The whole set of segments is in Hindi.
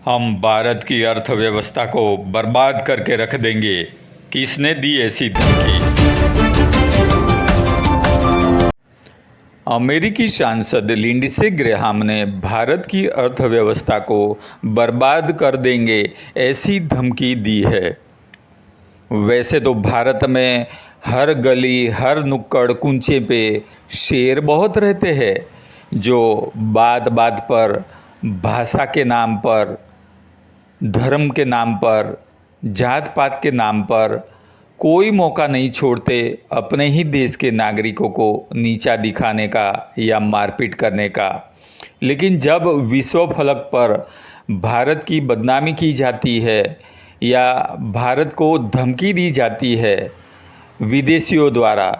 हम भारत की अर्थव्यवस्था को बर्बाद करके रख देंगे। किसने दी ऐसी धमकी? अमेरिकी सांसद लिंडसे ग्रैहाम ने भारत की अर्थव्यवस्था को बर्बाद कर देंगे ऐसी धमकी दी है। वैसे तो भारत में हर गली हर नुक्कड़ कूंचे पे शेर बहुत रहते हैं जो बात बात पर, भाषा के नाम पर, धर्म के नाम पर, जात पात के नाम पर कोई मौका नहीं छोड़ते अपने ही देश के नागरिकों को नीचा दिखाने का या मारपीट करने का। लेकिन जब विश्व फलक पर भारत की बदनामी की जाती है या भारत को धमकी दी जाती है विदेशियों द्वारा,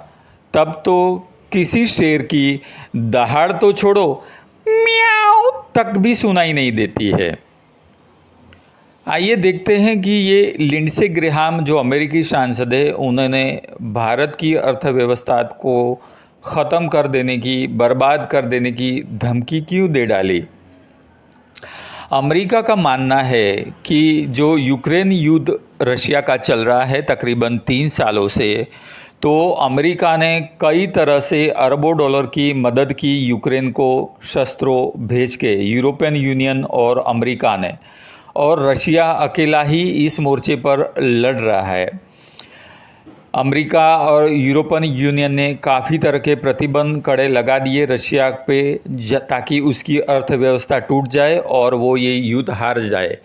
तब तो किसी शेर की दहाड़ तो छोड़ो, म्याऊं तक भी सुनाई नहीं देती है। आइए देखते हैं कि ये लिंडसे ग्रैहाम जो अमेरिकी सांसद है, उन्होंने भारत की अर्थव्यवस्था को ख़त्म कर देने की, बर्बाद कर देने की धमकी क्यों दे डाली। अमेरिका का मानना है कि जो यूक्रेन युद्ध रशिया का चल रहा है तकरीबन 3 सालों से, तो अमेरिका ने कई तरह से अरबों डॉलर की मदद की यूक्रेन को शस्त्रों भेज के, यूरोपियन यूनियन और अमेरिका ने, और रशिया अकेला ही इस मोर्चे पर लड़ रहा है। अमेरिका और यूरोपियन यूनियन ने काफ़ी तरह के प्रतिबंध कड़े लगा दिए रशिया पे ताकि उसकी अर्थव्यवस्था टूट जाए और वो ये युद्ध हार जाए।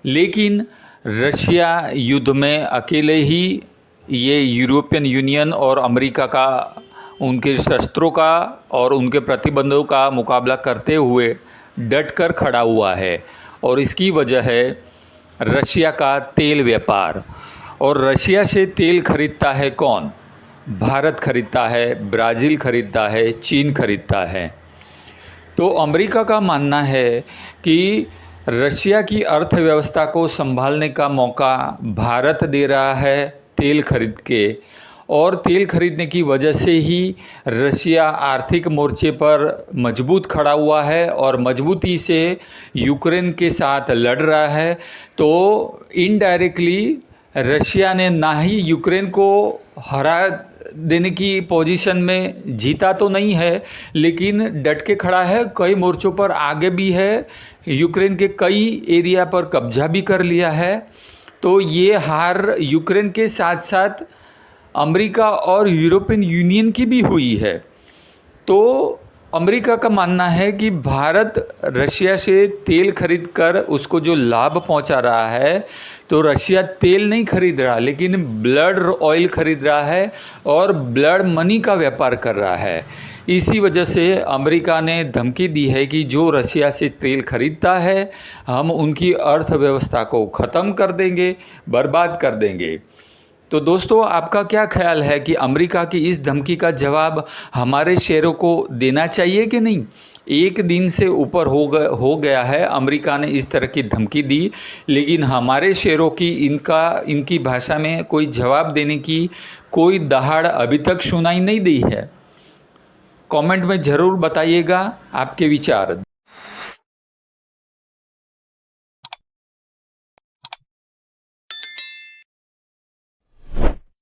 लेकिन रशिया युद्ध में अकेले ही ये यूरोपियन यूनियन और अमेरिका का, उनके शस्त्रों का और उनके प्रतिबंधों का मुकाबला करते हुए डट कर खड़ा हुआ है। और इसकी वजह है रशिया का तेल व्यापार। और रशिया से तेल खरीदता है कौन? भारत खरीदता है, ब्राज़ील खरीदता है, चीन खरीदता है। तो अमेरिका का मानना है कि रशिया की अर्थव्यवस्था को संभालने का मौका भारत दे रहा है तेल खरीद के, और तेल खरीदने की वजह से ही रशिया आर्थिक मोर्चे पर मजबूत खड़ा हुआ है और मजबूती से यूक्रेन के साथ लड़ रहा है। तो इनडायरेक्टली रशिया ने ना ही यूक्रेन को हरा देने की पोजीशन में जीता तो नहीं है, लेकिन डट के खड़ा है, कई मोर्चों पर आगे भी है, यूक्रेन के कई एरिया पर कब्जा भी कर लिया है। तो ये हार यूक्रेन के साथ साथ अमेरिका और यूरोपियन यूनियन की भी हुई है। तो अमेरिका का मानना है कि भारत रशिया से तेल खरीद कर उसको जो लाभ पहुंचा रहा है, तो रशिया तेल नहीं खरीद रहा लेकिन ब्लड ऑयल खरीद रहा है और ब्लड मनी का व्यापार कर रहा है। इसी वजह से अमेरिका ने धमकी दी है कि जो रशिया से तेल खरीदता है हम उनकी अर्थव्यवस्था को ख़त्म कर देंगे, बर्बाद कर देंगे। तो दोस्तों, आपका क्या ख्याल है कि अमेरिका की इस धमकी का जवाब हमारे शेयरों को देना चाहिए कि नहीं? एक दिन से ऊपर हो गया है अमेरिका ने इस तरह की धमकी दी, लेकिन हमारे शेयरों की इनकी भाषा में कोई जवाब देने की कोई दहाड़ अभी तक सुनाई नहीं दी है। कमेंट में ज़रूर बताइएगा आपके विचार।